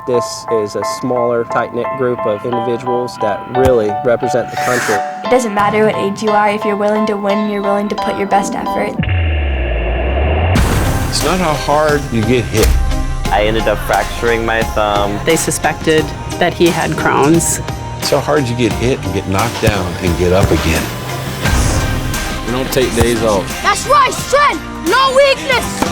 This is a smaller, tight-knit group of individuals that really represent the country. It doesn't matter what age you are, if you're willing to win, you're willing to put your best effort. It's not how hard you get hit. I ended up fracturing my thumb. They suspected that he had Crohn's. It's how hard you get hit and get knocked down and get up again. We don't take days off. That's right, strength, no weakness.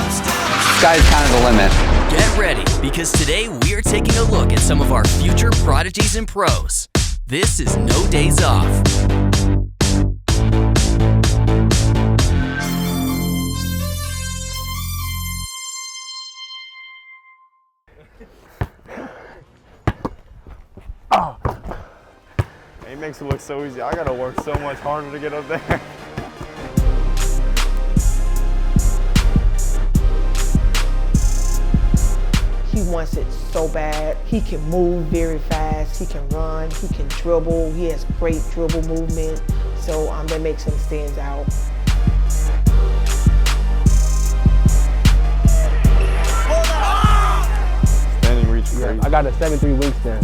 Sky's kind of the limit. Get ready, because today we are taking a look at some of our future prodigies and pros. This is No Days Off. Oh. He makes it look so easy. I gotta work so much harder to get up there. He wants it so bad. He can move very fast. He can run. He can dribble. He has great dribble movement. So that makes him stand out. Standing reach crazy. I got a 7'3" wingspan.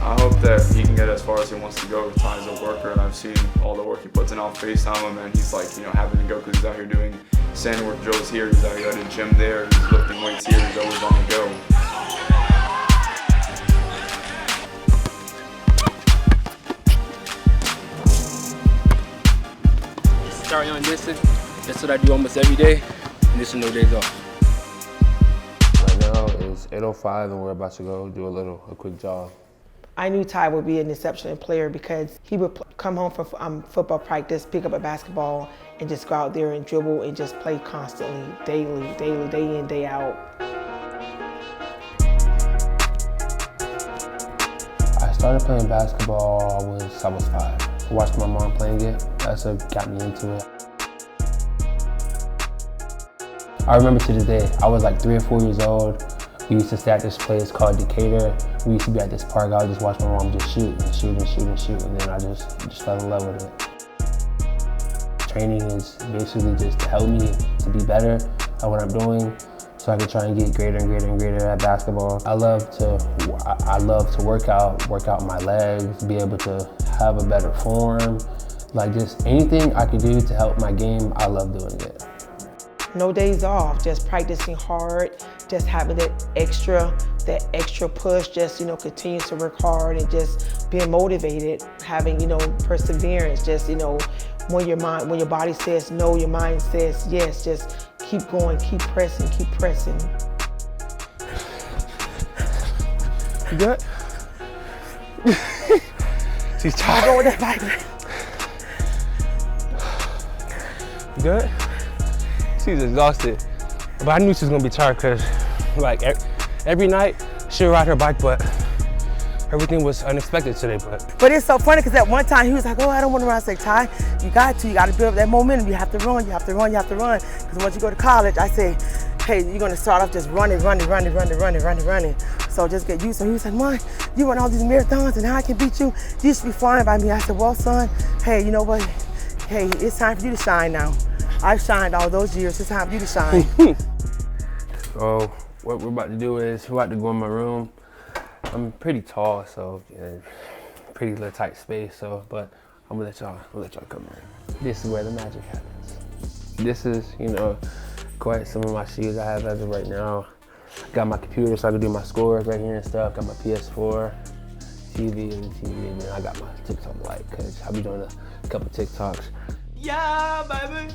I hope that he can get as far as he wants to go. Ty's a worker, and I've seen all the work he puts in. I'll FaceTime him, and he's like, having to go because he's out here doing sand work drills here. He's out here at the gym there. He's lifting weights here. He's always on the go. Start on distance. That's what I do almost every day, and this is No Days Off. Right now it's 8:05, and we're about to go do a quick jog. I knew Ty would be an exceptional player because he would come home from football practice, pick up a basketball, and just go out there and dribble and just play constantly, daily, day in, day out. I started playing basketball, I was 5. I watched my mom playing it, that's what got me into it. I remember to this day, I was like 3 or 4 years old. We used to stay at this place called Decatur. We used to be at this park. I would just watch my mom just shoot, and then I just fell in love with it. Training is basically just to help me to be better at what I'm doing, so I can try and get greater and greater at basketball. I love to work out my legs, be able to have a better form. Like just anything I can do to help my game, I love doing it. No days off, just practicing hard, just having that extra push, just, continue to work hard and just being motivated, having, perseverance, just, when your body says no, your mind says yes, just keep going, keep pressing. You good? She's tired. I'll go with that bike. You good? She's exhausted. But I knew she was gonna be tired because like every night she'll ride her bike, but everything was unexpected today. But it's so funny because at one time he was like, oh, I don't want to run. I said, Ty, you got to build up that momentum. You have to run. Because once you go to college, I say, hey, you're gonna start off just running. So just get used to it. He was like, Mom, you run all these marathons and how I can beat you? You used to be flying by me. I said, well, son, hey, you know what? Hey, it's time for you to shine now. I've shined all those years. It's time for you to shine. So what we're about to do is we're about to go in my room. I'm pretty tall, so pretty little tight space. But I'm gonna let y'all come in. This is where the magic happens. This is, quite some of my shoes I have as of right now. Got my computer so I can do my scores right here and stuff. Got my PS4, TV, and then I got my TikTok light because I'll be doing a couple TikToks. Yeah, baby.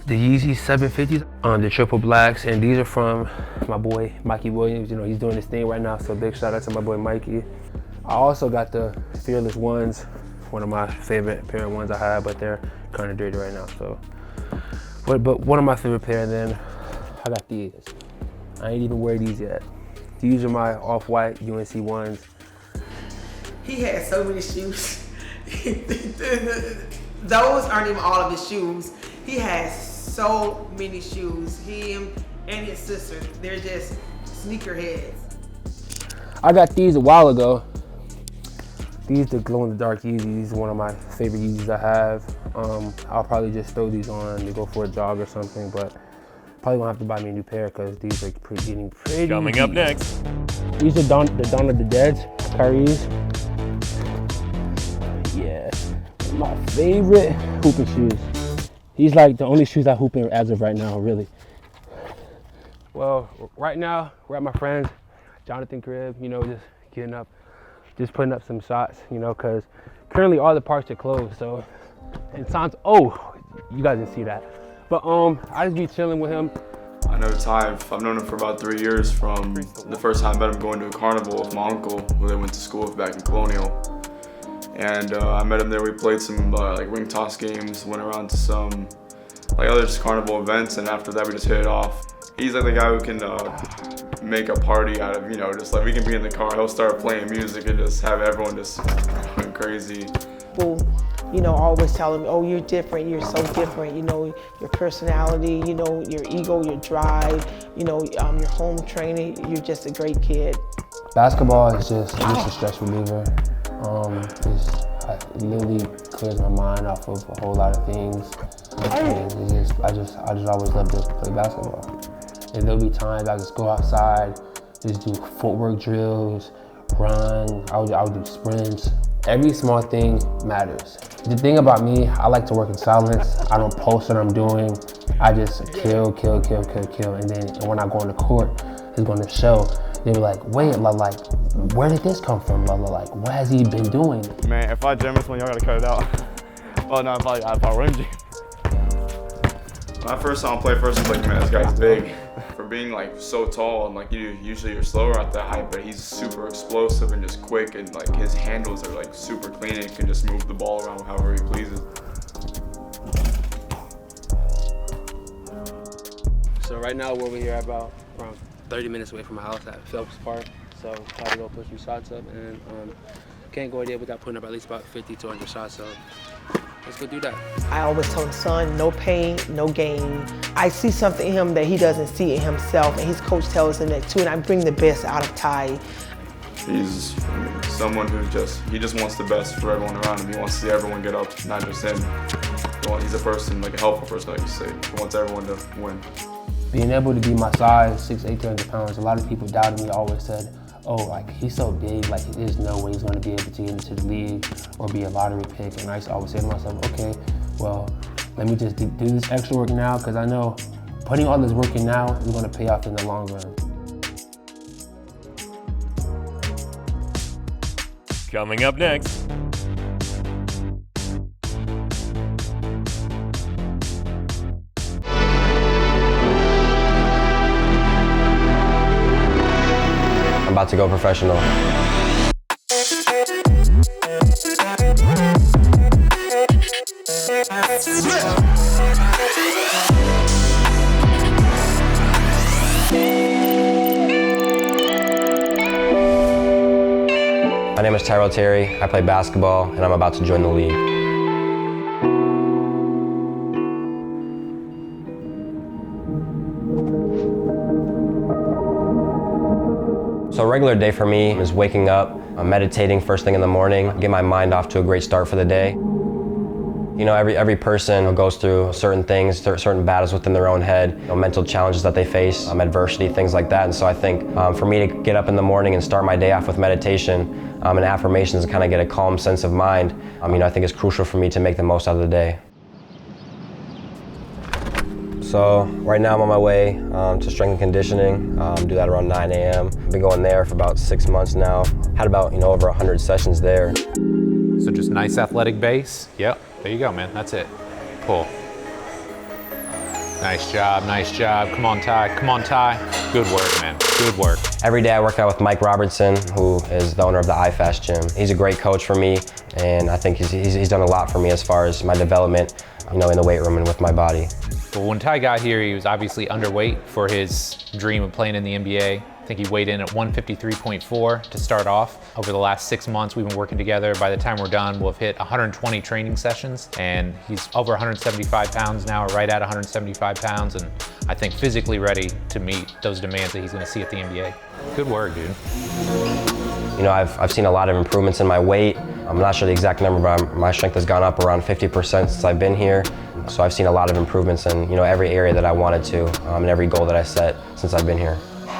The Yeezy 750s, the triple blacks, and these are from my boy Mikey Williams. He's doing this thing right now, so big shout out to my boy Mikey. I also got the Fearless ones, one of my favorite pair of ones I have, but they're kind of dirty right now. So, but one of my favorite pair. Then I got these. I ain't even wear these yet. These are my off-white UNC ones. He had so many shoes. Those aren't even all of his shoes. He has so many shoes. Him and his sister, they're just sneakerheads. I got these a while ago. These the glow in the dark Yeezys. These are one of my favorite Yeezys I have. I'll probably just throw these on to go for a jog or something, but Probably gonna have to buy me a new pair because these are getting pretty. Coming up next. These are the Dawn of the Dead's, Kyrie's. Yeah, my favorite hooping shoes. These like the only shoes I hoop in as of right now, really. Well, right now we're at my friend's Jonathan crib, you know, just getting up, just putting up some shots, you know, because currently all the parks are closed. So, and Sans, oh, you guys didn't see that. But I just be chilling with him. I know Ty, I've known him for about 3 years from the first time I met him going to a carnival with my uncle, who they went to school with back in Colonial. And I met him there, we played some like ring toss games, went around to some like other just carnival events, and after that we just hit it off. He's like the guy who can make a party out of, you know, just like we can be in the car, he'll start playing music and just have everyone just going crazy. People, you know, always telling me, oh, you're different, you're so different, you know, your personality, you know, your ego, your drive, you know, your home training, you're just a great kid. Basketball is just a stress reliever. It literally clears my mind off of a whole lot of things. And I just always love to play basketball. And there'll be times I just go outside, just do footwork drills, run, I would do sprints. Every small thing matters. The thing about me, I like to work in silence. I don't post what I'm doing. I just kill. And then when I go on the court, it's gonna show. They'll be like, wait, like, where did this come from? Like, what has he been doing? Man, if I jam this one, y'all gotta cut it out. Oh no, if I rim jam. When I first saw him play, I was like, man, this guy's big. For being like so tall and like usually you're slower at that height, but he's super explosive and just quick, and like his handles are like super clean and he can just move the ball around however he pleases. So right now we're over here about around 30 minutes away from my house at Phelps Park. So try to go put some shots up, and can't go a day without putting up at least about 50 to 100 shots. So let's go do that. I always tell him, son, no pain, no gain. I see something in him that he doesn't see in himself, and his coach tells him that too, and I bring the best out of Ty. He's someone who just wants the best for everyone around him. He wants to see everyone get up, not just him. He's a person, like a helpful person, like you say. He wants everyone to win. Being able to be my size, 6'8", 300 pounds, a lot of people doubted me, always said, oh, like, he's so big, like, there's no way he's gonna be able to get into the league or be a lottery pick. And I used to always say to myself, okay, well, let me just do this extra work now, because I know putting all this work in now is gonna pay off in the long run. Coming up next. I'm about to go professional. My name is Tyrell Terry. I play basketball, and I'm about to join the league. So a regular day for me is waking up, meditating first thing in the morning, get my mind off to a great start for the day. You know, every person goes through certain things, certain battles within their own head, you know, mental challenges that they face, adversity, things like that. And so I think for me to get up in the morning and start my day off with meditation and affirmations and kind of get a calm sense of mind, you know, I think it's crucial for me to make the most out of the day. So right now I'm on my way to strength and conditioning. Do that around 9 a.m. I've been going there for about 6 months now. Had about, over 100 sessions there. So just nice athletic base. Yep, there you go, man. That's it. Pull. Nice job, nice job. Come on, Ty. Come on, Ty. Good work, man. Good work. Every day I work out with Mike Robertson, who is the owner of the iFast Gym. He's a great coach for me, and I think he's done a lot for me as far as my development, in the weight room and with my body. Well, when Ty got here, he was obviously underweight for his dream of playing in the NBA. I think he weighed in at 153.4 to start off. Over the last 6 months, we've been working together. By the time we're done, we'll have hit 120 training sessions, and he's over 175 pounds now, or right at 175 pounds, and I think physically ready to meet those demands that he's gonna see at the NBA. Good work, dude. I've seen a lot of improvements in my weight. I'm not sure the exact number, but my strength has gone up around 50% since I've been here. So I've seen a lot of improvements in every area that I wanted to, and every goal that I set since I've been here.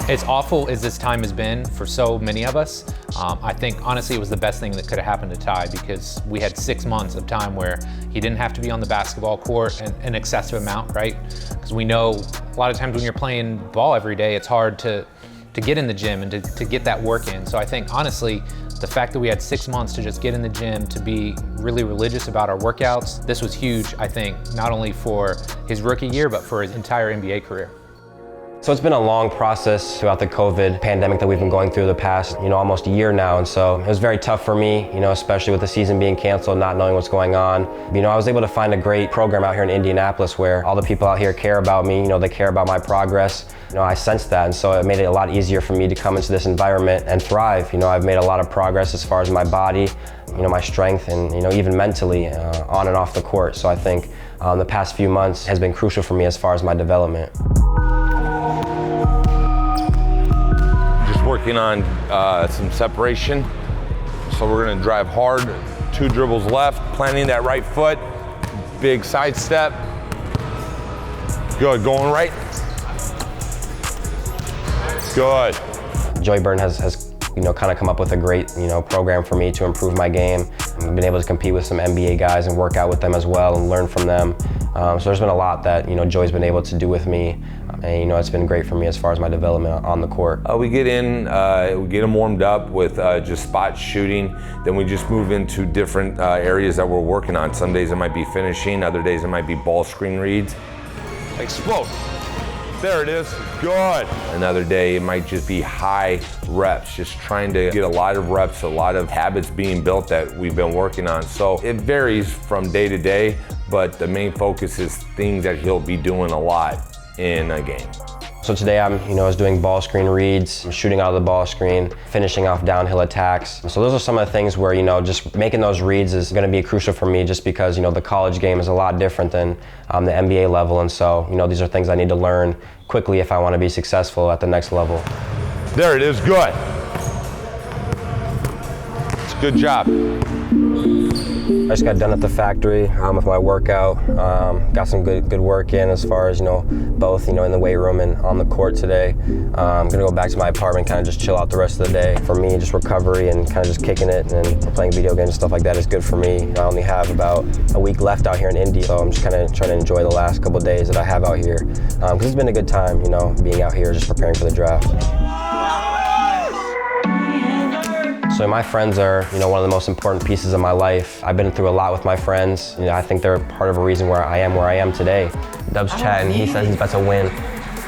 As awful as this time has been for so many of us, I think honestly it was the best thing that could have happened to Ty, because we had 6 months of time where he didn't have to be on the basketball court an excessive amount, right? Because we know a lot of times when you're playing ball every day, it's hard to get in the gym and to get that work in. So I think honestly, the fact that we had 6 months to just get in the gym, to be really religious about our workouts, this was huge, I think, not only for his rookie year, but for his entire NBA career. So it's been a long process throughout the COVID pandemic that we've been going through the past, almost a year now. And so it was very tough for me, especially with the season being canceled, not knowing what's going on. I was able to find a great program out here in Indianapolis where all the people out here care about me, they care about my progress. I sensed that, and so it made it a lot easier for me to come into this environment and thrive. I've made a lot of progress as far as my body, my strength, and even mentally on and off the court. So I think the past few months has been crucial for me as far as my development. Working on some separation. So we're gonna drive hard, 2 dribbles left, planting that right foot, big side step. Good, going right. Good. Joey Burton has kind of come up with a great, program for me to improve my game. I've been able to compete with some NBA guys and work out with them as well and learn from them. So there's been a lot that, Joey's been able to do with me. And, it's been great for me as far as my development on the court. We get in, we get them warmed up with just spot shooting. Then we just move into different areas that we're working on. Some days it might be finishing, other days it might be ball screen reads. Explode. There it is, good. Another day it might just be high reps, just trying to get a lot of reps, a lot of habits being built that we've been working on. So it varies from day to day, but the main focus is things that he'll be doing a lot in a game. So today I was doing ball screen reads, shooting out of the ball screen, finishing off downhill attacks. So those are some of the things where, just making those reads is gonna be crucial for me, just because, the college game is a lot different than the NBA level. And so, these are things I need to learn quickly if I wanna be successful at the next level. There it is, good. It's a good job. I just got done at the factory with my workout. Got some good work in as far as, both, in the weight room and on the court today. I'm gonna go back to my apartment, kind of just chill out the rest of the day. For me, just recovery and kind of just kicking it and playing video games and stuff like that is good for me. I only have about a week left out here in Indy, so I'm just kind of trying to enjoy the last couple of days that I have out here. Because it's been a good time, being out here just preparing for the draft. So my friends are, one of the most important pieces of my life. I've been through a lot with my friends. I think they're part of a reason where I am today. Dub's chatting, he says he's about to win,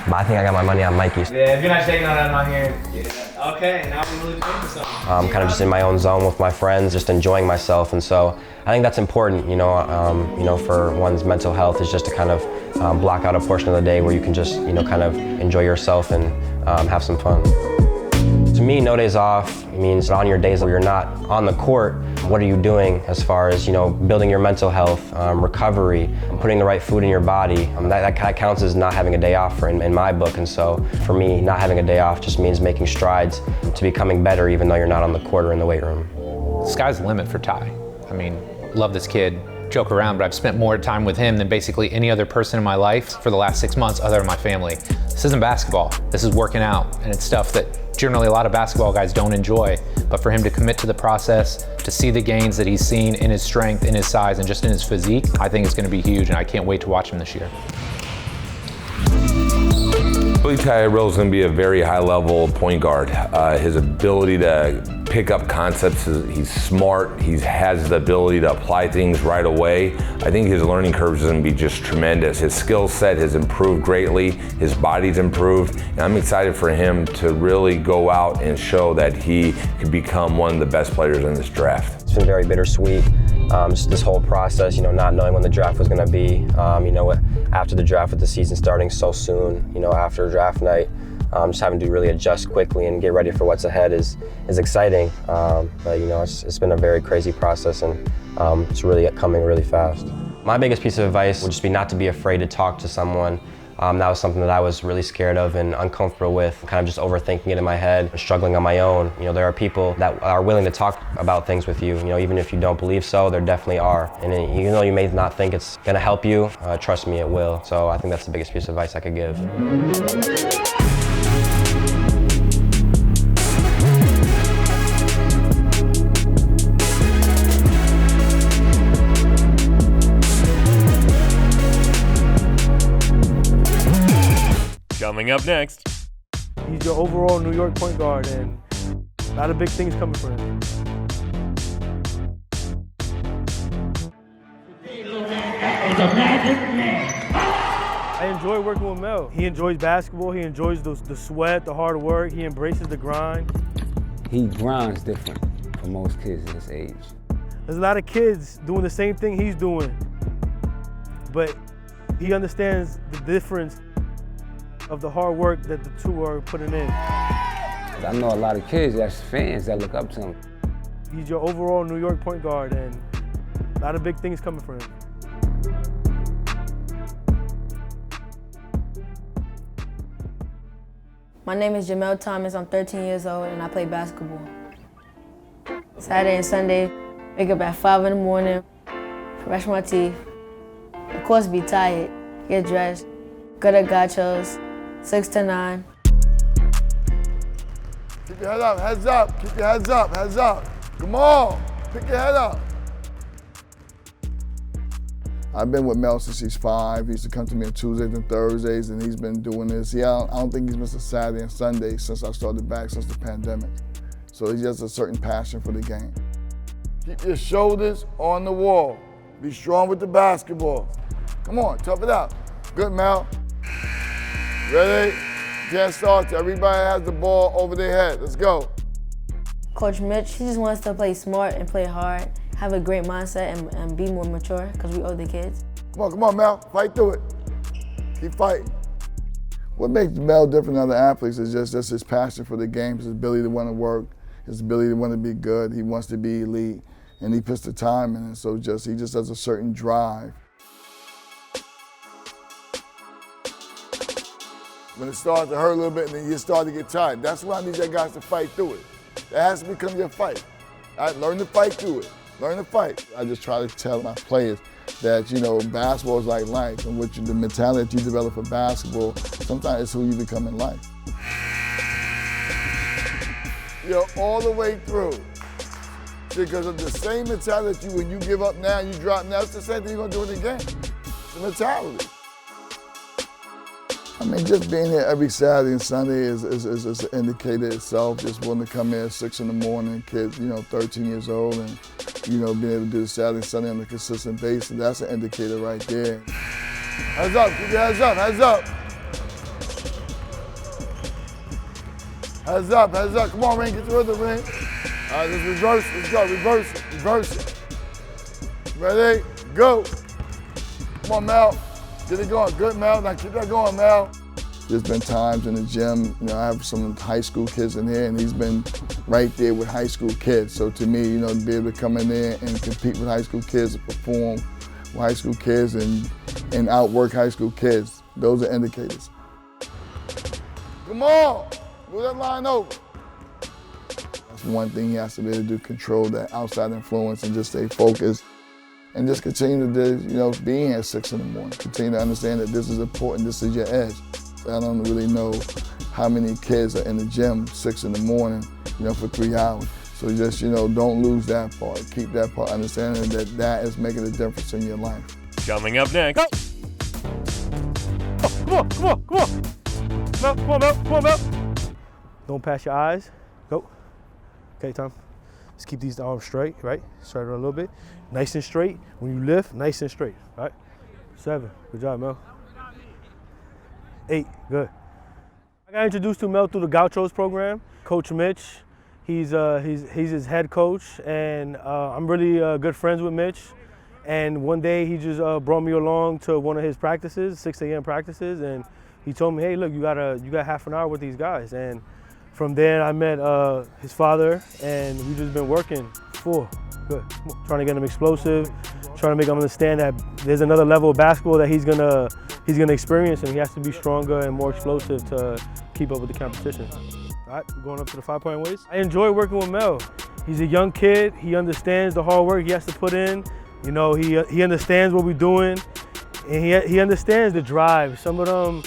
but I think I got my money on Mikey. Yeah, if you're not shaking on that, I'm not here. Yeah. Okay, now we're really playing for something. I'm kind of just in my own zone with my friends, just enjoying myself, and so I think that's important, for one's mental health, is just to kind of block out a portion of the day where you can just, kind of enjoy yourself and have some fun. To me, no days off means on your days where you're not on the court, what are you doing as far as, building your mental health, recovery, putting the right food in your body. That kind of counts as not having a day off in my book. And so for me, not having a day off just means making strides to becoming better even though you're not on the court or in the weight room. The sky's the limit for Ty. Love this kid. Joke around, but I've spent more time with him than basically any other person in my life for the last 6 months other than my family. This isn't basketball. This is working out, and it's stuff that generally a lot of basketball guys don't enjoy. But for him to commit to the process, to see the gains that he's seen in his strength, in his size, and just in his physique, I think it's going to be huge, and I can't wait to watch him this year. Ty Tyrell is going to be a very high-level point guard. His ability to pick up concepts, he's smart, he has the ability to apply things right away. I think his learning curve is going to be just tremendous. His skill set has improved greatly, his body's improved, and I'm excited for him to really go out and show that he can become one of the best players in this draft. It's been very bittersweet. Just this whole process, not knowing when the draft was going to be, after the draft with the season starting so soon, after draft night, just having to really adjust quickly and get ready for what's ahead is exciting. But it's been a very crazy process, and it's really coming really fast. My biggest piece of advice would just be not to be afraid to talk to someone That was something that I was really scared of and uncomfortable with, kind of just overthinking it in my head, and struggling on my own. You know, there are people that are willing to talk about things with you, even if you don't believe so, there definitely are. And even though you may not think it's gonna help you, trust me, it will. So I think that's the biggest piece of advice I could give. Coming up next. He's your overall New York point guard, and a lot of big things coming for him. I enjoy working with Mel. He enjoys basketball, he enjoys the sweat, the hard work, he embraces the grind. He grinds different for most kids his age. There's a lot of kids doing the same thing he's doing, but he understands the difference of the hard work that the two are putting in. I know a lot of kids that's fans that look up to him. He's your overall New York point guard, and a lot of big things coming for him. My name is Jamel Thomas. I'm 13 years old and I play basketball. Saturday and Sunday, wake up at 5 in the morning, brush my teeth, of course be tired, get dressed, go to gachos, 6 to 9. Keep your head up, heads up, keep your heads up, heads up. Come on, pick your head up. I've been with Mel since he's 5. He used to come to me on Tuesdays and Thursdays, and he's been doing this. I don't think he's missed a Saturday and Sunday since I started back since the pandemic. So he has a certain passion for the game. Keep your shoulders on the wall. Be strong with the basketball. Come on, tough it out. Good, Mel. Ready? Can't start till everybody has the ball over their head. Let's go. Coach Mitch, he just wants to play smart and play hard, have a great mindset and be more mature because we owe the kids. Come on, Mel, fight through it. Keep fighting. What makes Mel different than other athletes is just his passion for the game, his ability to want to work, his ability to want to be good. He wants to be elite, and he puts the time in it. So he just has a certain drive. When it starts to hurt a little bit and then you start to get tired, that's why I need you guys to fight through it. That has to become your fight. Learn to fight through it. Learn to fight. I just try to tell my players that, basketball is like life, and the mentality you develop for basketball, sometimes it's who you become in life. All the way through. Because of the same mentality, when you give up now, you drop now, it's the same thing you're gonna do in the game. It's the mentality. I mean, just being here every Saturday and Sunday is an indicator itself. Just wanting to come here at 6 in the morning, kids, 13 years old, and, being able to do the Saturday and Sunday on a consistent basis, that's an indicator right there. Heads up, keep your heads up, heads up. Heads up, heads up. Come on, Ring, get through the ring. All right, let's reverse, let's go, reverse it, reverse it. Ready, go. Come on, Mel. Get it going, good, Mel. Now keep that going, Mel. There's been times in the gym, I have some high school kids in here, and he's been right there with high school kids. So to me, to be able to come in there and compete with high school kids and perform with high school kids and outwork high school kids, those are indicators. Come on, move that line over. That's one thing he has to be able to do, control that outside influence and just stay focused. And just continue to, be here at 6 in the morning. Continue to understand that this is important, this is your edge. I don't really know how many kids are in the gym 6 in the morning, for 3 hours. So just, don't lose that part. Keep that part, understanding that is making a difference in your life. Coming up next. Go. Come on, come on, come on. Mel, come on, Mel, come on, Mel. Don't pass your eyes. Go. Okay, Tom. Just keep these arms straight, right? Straight around a little bit. Nice and straight. When you lift, nice and straight, right? 7, good job, Mel. 8, good. I got introduced to Mel through the Gauchos program. Coach Mitch, he's his head coach, and I'm really good friends with Mitch. And one day he just brought me along to one of his practices, 6 a.m. practices, and he told me, hey, look, you got half an hour with these guys. And from there, I met his father, and we've just been working. 4, good. Trying to get him explosive, trying to make him understand that there's another level of basketball that he's gonna experience, and he has to be stronger and more explosive to keep up with the competition. All right, going up to the 5-point waist. I enjoy working with Mel. He's a young kid. He understands the hard work he has to put in. You know, he understands what we're doing, and he understands the drive. Some of them,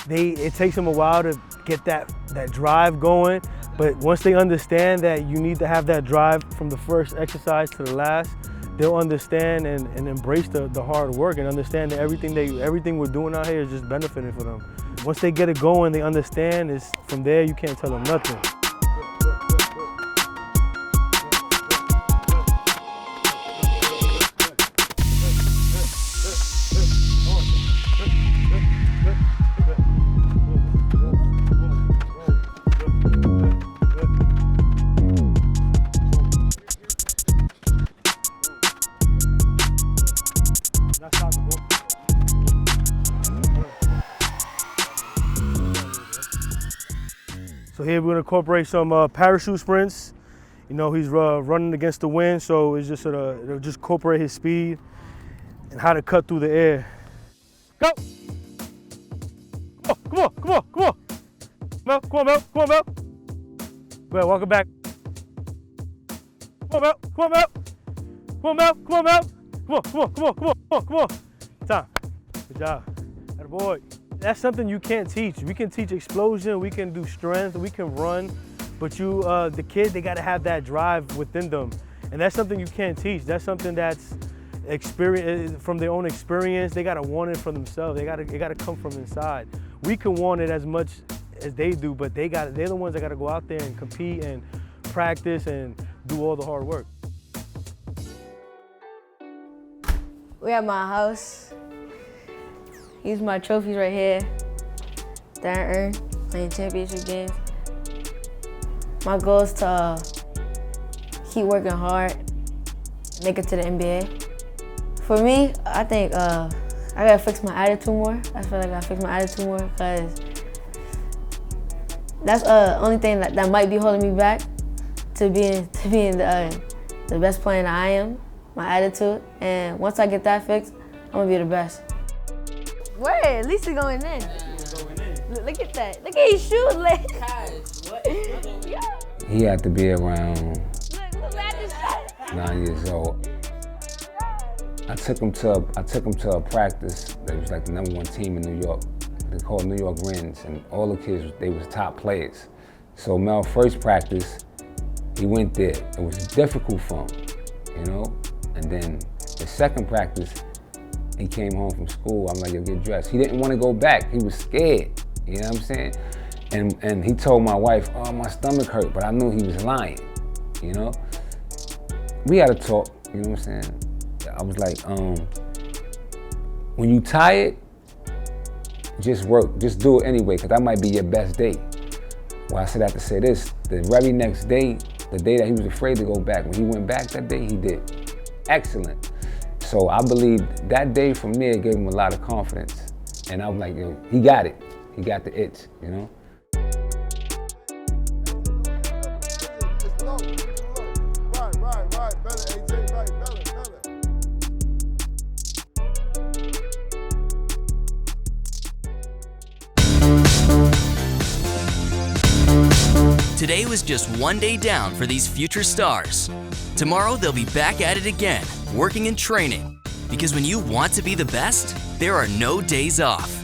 it takes them a while to get that drive going, but once they understand that you need to have that drive from the first exercise to the last, they'll understand and embrace the hard work and understand that everything we're doing out here is just benefiting for them. Once they get it going, they understand, from there you can't tell them nothing. So here we're gonna incorporate some parachute sprints. You know, he's running against the wind, so it's just it'll just incorporate his speed and how to cut through the air. Go! Come on, come on, come on, come on. Mel, come on, Mel, come on, Mel. Go ahead, walk it back. Come on, Mel, come on, Mel. Come on, Mel, come on, Mel. Come on, come on, come on, come on, come on, come on. Time. Good job. Attaboy. That's something you can't teach. We can teach explosion, we can do strength, we can run, but the kid, they gotta have that drive within them. And that's something you can't teach. That's something that's from their own experience. They gotta want it for themselves. It gotta come from inside. We can want it as much as they do, but they're the ones that gotta go out there and compete and practice and do all the hard work. We're at my house. These are my trophies right here that I earned playing championship games. My goal is to keep working hard, make it to the NBA. For me, I think I gotta fix my attitude more. I feel like I gotta fix my attitude more because that's the only thing that might be holding me back to being the best player that I am, my attitude. And once I get that fixed, I'm gonna be the best. Wait, at least he's going in. Look at that. Look at his shoes, like. He had to be around 9 years old. I took him to a practice that was like the #1 team in New York. They called New York Wrens, and all the kids, they was top players. So Mel's first practice, he went there. It was difficult for him, you know? And then the second practice, he came home from school. I'm like, yo, get dressed. He didn't want to go back. He was scared, you know what I'm saying? And he told my wife, oh, my stomach hurt, but I knew he was lying, you know? We had a talk, you know what I'm saying? I was like, when you tired, just work, just do it anyway, because that might be your best day. Well, I said I have to say this, the very next day, the day that he was afraid to go back, when he went back that day, he did excellent. So I believe that day from there gave him a lot of confidence. And I was like, yo, he got it. He got the itch, you know? Today was just one day down for these future stars. Tomorrow they'll be back at it again, working and training. Because when you want to be the best, there are no days off.